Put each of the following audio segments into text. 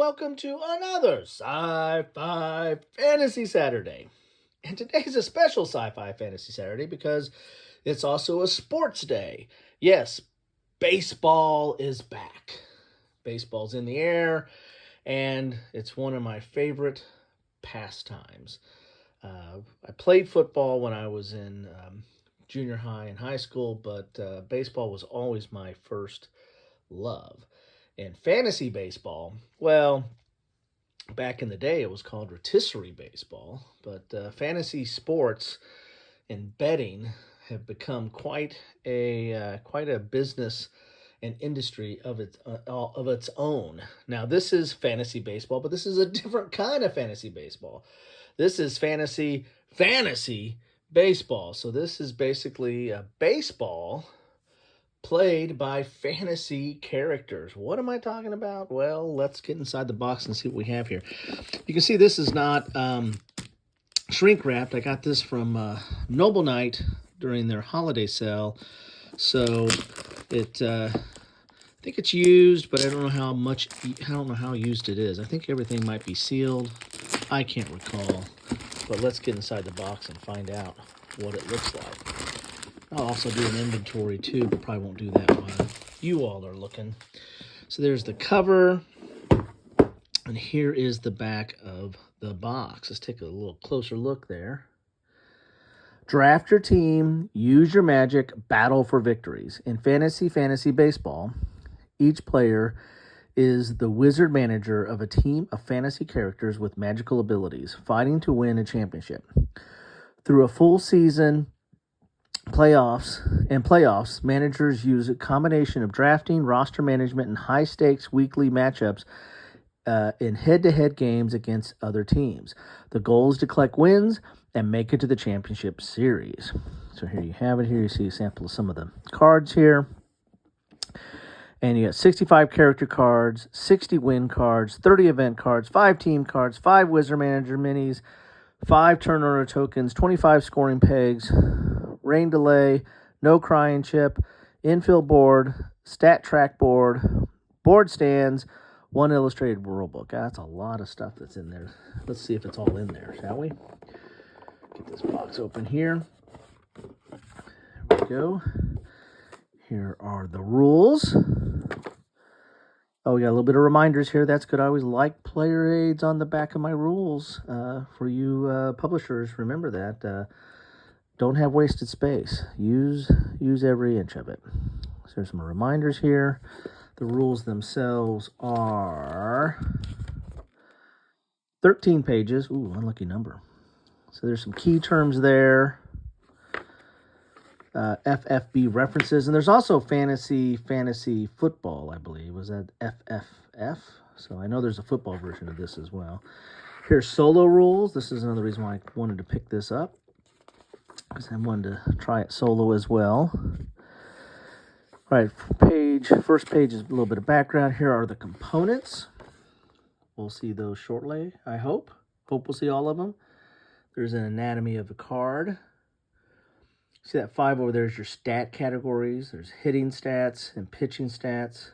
welcome to another Sci-Fi Fantasy Saturday. And today's a special Sci-Fi Fantasy Saturday because it's also a sports day. Yes, baseball is back. Baseball's in the air, and it's one of my favorite pastimes. I played football when I was in junior high and high school, but baseball was always my first love. And fantasy baseball, well, back in the day it was called rotisserie baseball, but fantasy sports and betting have become quite a business and industry of its own. Now this is fantasy baseball, but this is a different kind of fantasy baseball. This is fantasy baseball. So this is basically a baseball played by fantasy characters. What am I talking about? Well, let's get inside the box and see what we have here. You can see this is not shrink wrapped. I got this from Noble Knight during their holiday sale. So I think it's used, but I don't know how used it is. I think everything might be sealed. I can't recall. But let's get inside the box and find out what it looks like. I'll also do an inventory too, but probably won't do that while you all are looking. So there's the cover, and here is the back of the box. Let's take a little closer look there. Draft your team, use your magic, battle for victories. In fantasy baseball, each player is the wizard manager of a team of fantasy characters with magical abilities, fighting to win a championship. Through a full season, playoffs, managers use a combination of drafting, roster management, and high-stakes weekly matchups in head-to-head games against other teams. The goal is to collect wins and make it to the championship series. So here you have it. Here you see a sample of some of the cards here. And you got 65 character cards, 60 win cards, 30 event cards, 5 team cards, 5 wizard manager minis, 5 turn order tokens, 25 scoring pegs, rain delay, no crying chip, infill board, stat track board, board stands, 1 illustrated rulebook. That's a lot of stuff that's in there. Let's see if it's all in there, shall we? Get this box open here. There we go. Here are the rules. Oh, we got a little bit of reminders here. That's good. I always like player aids on the back of my rules for you publishers. Remember that. Don't have wasted space. Use every inch of it. So there's some reminders here. The rules themselves are 13 pages. Ooh, unlucky number. So there's some key terms there. FFB references, and there's also fantasy football, I believe. Was that FFF? So I know there's a football version of this as well. Here's solo rules. This is another reason why I wanted to pick this up, because I wanted to try it solo as well. All right, first page is a little bit of background. Here are the components. We'll see those shortly, I hope. Hope we'll see all of them. There's an anatomy of the card. See that 5 over there is your stat categories. There's hitting stats and pitching stats.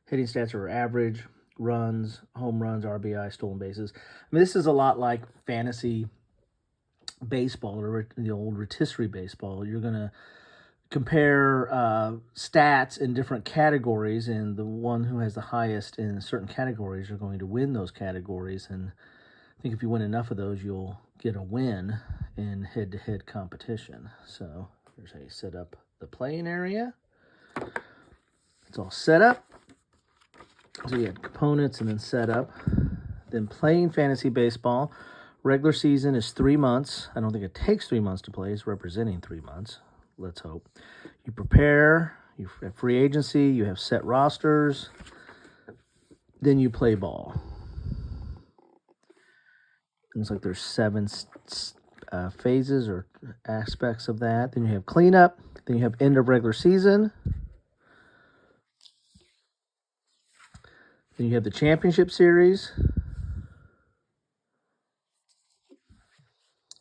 Hitting stats are average, runs, home runs, RBI, stolen bases. I mean, this is a lot like fantasy baseball or the old rotisserie baseball. You're going to compare stats in different categories, and the one who has the highest in certain categories are going to win those categories. And I think if you win enough of those, you'll get a win in head-to-head competition. So here's how you set up the playing area. It's all set up. So you have components and then set up. Then playing fantasy baseball. Regular season is 3 months. I don't think it takes 3 months to play. It's representing 3 months. Let's hope. You prepare. You have free agency. You have set rosters. Then you play ball. Looks like there's 7 phases or aspects of that. Then you have cleanup. Then you have end of regular season. Then you have the championship series.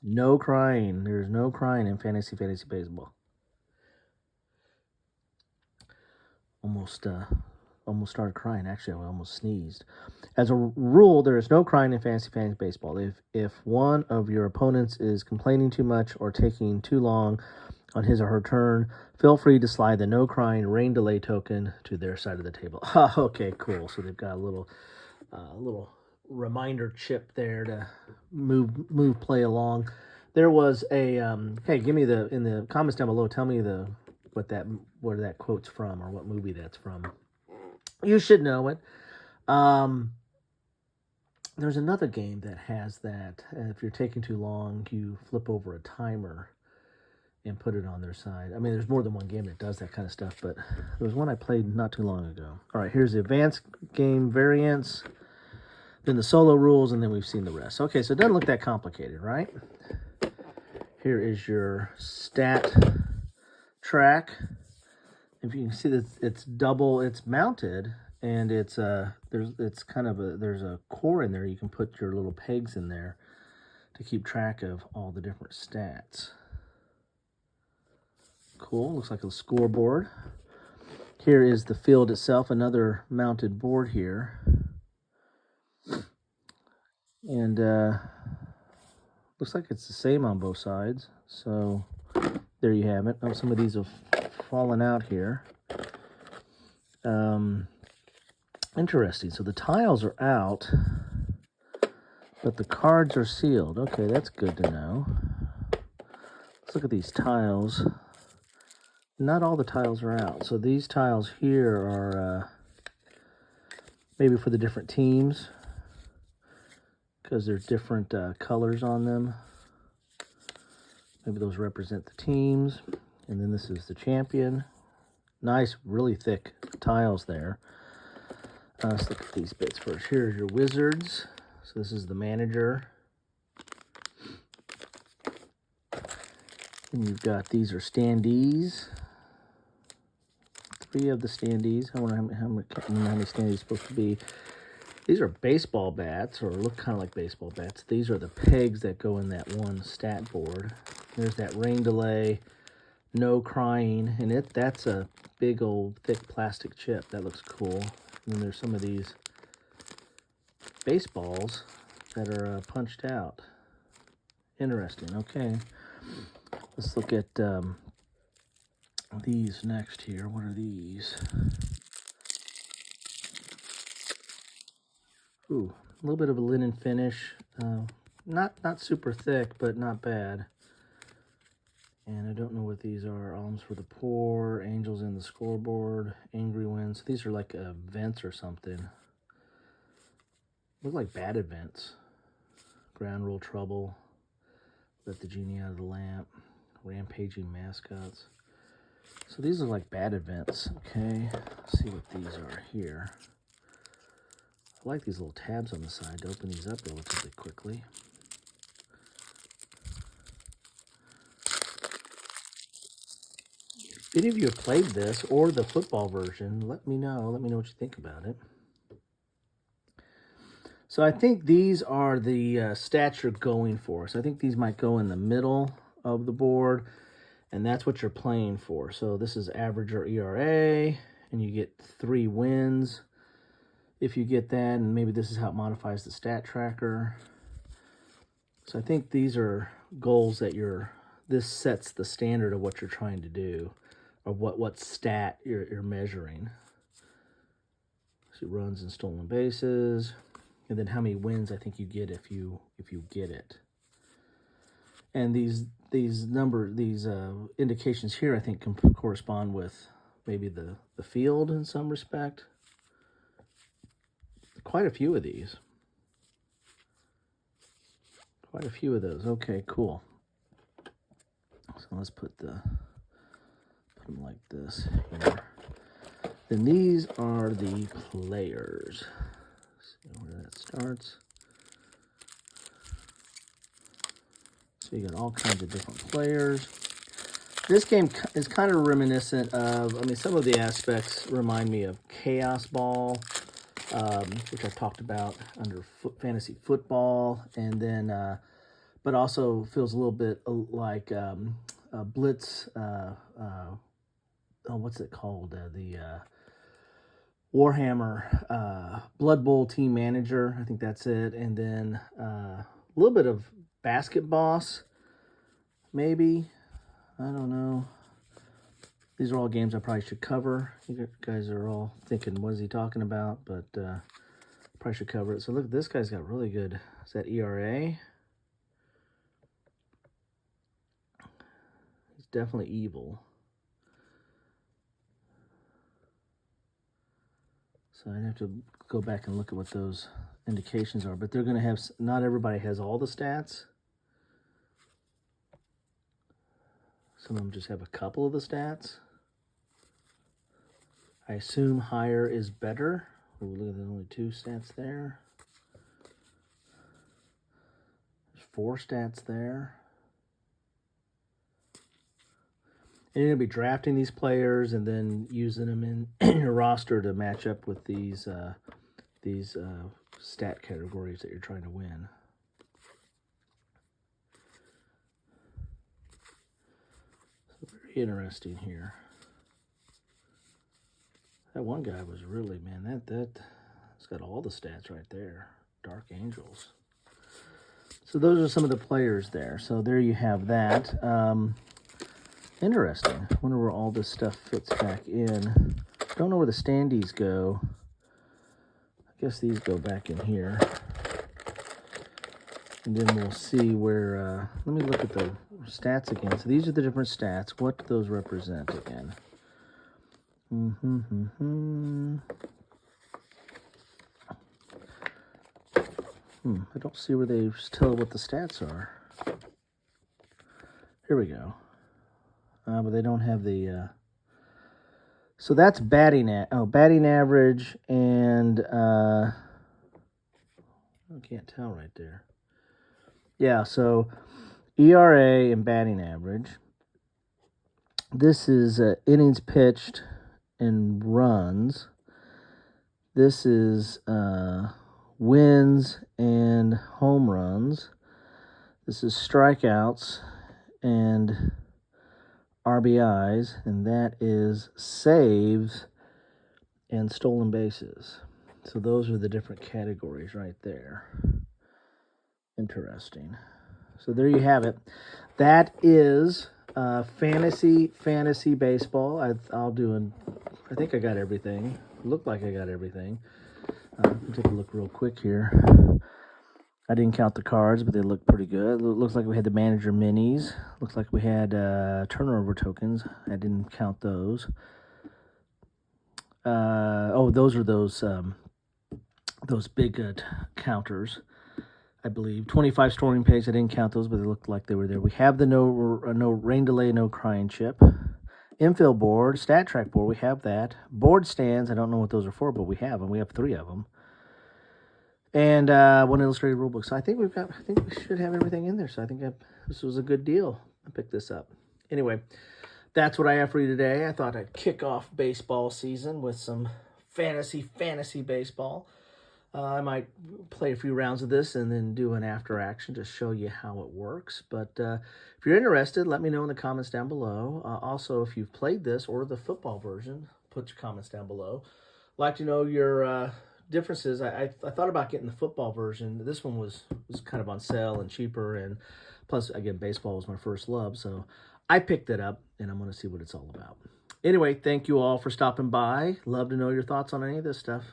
No crying. There's no crying in fantasy baseball. Almost almost started crying. Actually, I almost sneezed. As a rule, there is no crying in fantasy baseball. If one of your opponents is complaining too much or taking too long on his or her turn, feel free to slide the no crying rain delay token to their side of the table. Okay, cool. So they've got a little reminder chip there to move play along. There was a hey, give me in the comments down below. Tell me where that quote's from or what movie that's from. You should know it. There's another game that has that. If you're taking too long, you flip over a timer and put it on their side. I mean, there's more than one game that does that kind of stuff, but there was one I played not too long ago. All right, here's the advanced game variants, then the solo rules, and then we've seen the rest. Okay, so it doesn't look that complicated, right? Here is your stat track. If you can see that it's mounted, and there's a core in there. You can put your little pegs in there to keep track of all the different stats. Cool, looks like a scoreboard. Here is the field itself, another mounted board here. And looks like it's the same on both sides. So there you have it. Oh, some of these have fallen out here. Interesting. So the tiles are out, but the cards are sealed. Okay, that's good to know. Let's look at these tiles. Not all the tiles are out. So these tiles here are maybe for the different teams, because there's different colors on them. Maybe those represent the teams. And then this is the champion. Nice, really thick tiles there. Let's look at these bits first. Here's your wizards. So this is the manager. And you've got, these are standees. 3 of the standees. I wonder how many standees supposed to be. These are baseball bats, or look kind of like baseball bats. These are the pegs that go in that one stat board. There's that rain delay, no crying, and that's a big old thick plastic chip. That looks cool. And then there's some of these baseballs that are punched out. Interesting. Okay, let's look at these next here. What are these? Ooh, a little bit of a linen finish. Not super thick, but not bad. And I don't know what these are. Alms for the poor, angels in the scoreboard, angry winds. These are like events or something. Look like bad events. Ground rule trouble. Let the genie out of the lamp. Rampaging mascots. So these look like bad events. Okay, let's see what these are here. I like these little tabs on the side to open these up relatively quickly. If any of you have played this or the football version, let me know. Let me know what you think about it. So I think these are the stats you're going for. So I think these might go in the middle of the board, and that's what you're playing for. So this is average or ERA, and you get 3 wins if you get that, and maybe this is how it modifies the stat tracker. So I think these are goals that this sets the standard of what you're trying to do, or what stat you're measuring. So runs and stolen bases, and then how many wins I think you get if you get it. And these indications here I think can correspond with maybe the field in some respect. Quite a few of these. Quite a few of those. Okay, cool. So let's put them like this here. Then these are the players. Let's see where that starts. So you got all kinds of different players. This game is kind of reminiscent of, I mean, some of the aspects remind me of Chaos Ball, which I've talked about under fantasy football, and then, but also feels a little bit like Blitz. What's it called? Warhammer Blood Bowl Team Manager. I think that's it. And then a little bit of Basket Boss, maybe. I don't know. These are all games I probably should cover. You guys are all thinking, what is he talking about? But probably should cover it. So look, this guy's got really good. Is that ERA? He's definitely evil. So I'd have to go back and look at what those indications are. But they're going to have, not everybody has all the stats. Some of them just have a couple of the stats. I assume higher is better. Oh, look at the only 2 stats there. There's 4 stats there. And you're going to be drafting these players and then using them in your roster to match up with these stat categories that you're trying to win. So very interesting here. That one guy was really, man, that's got all the stats right there. Dark Angels. So those are some of the players there. So there you have that. Interesting. I wonder where all this stuff fits back in. Don't know where the standees go. I guess these go back in here. And then we'll see where, let me look at the stats again. So these are the different stats. What do those represent again? I don't see where they tell what the stats are. Here we go. But they don't have the... So that's batting average, and I can't tell right there. Yeah, so ERA and batting average. This is innings pitched and runs. This is wins and home runs. This is strikeouts and RBIs, and that is saves and stolen bases. So those are the different categories right there. Interesting. So there you have it. That is fantasy baseball. I think I got everything. Looked like I got everything. I'll take a look real quick here. I didn't count the cards, but they look pretty good. Looks like we had the manager minis. Looks like we had turnover tokens. I didn't count those. Those are those big counters, I believe. 25 storing pegs. I didn't count those, but they looked like they were there. We have the no rain delay, no crying chip. Infill board, stat track board. We have that. Board stands. I don't know what those are for, but we have them. We have 3 of them. And one illustrated rulebook. So I think we should have everything in there. So I think this was a good deal. I picked this up. Anyway, that's what I have for you today. I thought I'd kick off baseball season with some fantasy baseball. I might play a few rounds of this and then do an after action to show you how it works. But if you're interested, let me know in the comments down below. Also, if you've played this or the football version, put your comments down below. I'd like to know your differences. I thought about getting the football version. This one was kind of on sale and cheaper, and plus, again, baseball was my first love, so I picked it up, and I'm going to see what it's all about. Anyway, thank you all for stopping by. Love to know your thoughts on any of this stuff.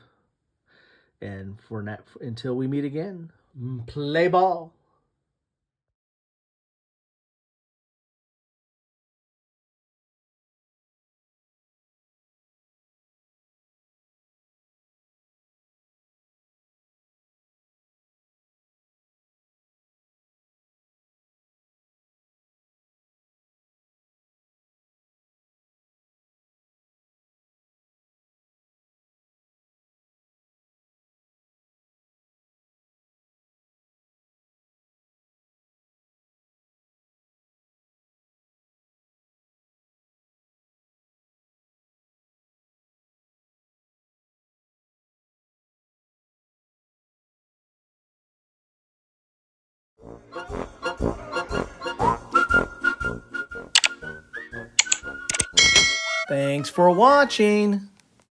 And until we meet again, play ball. Thanks for watching.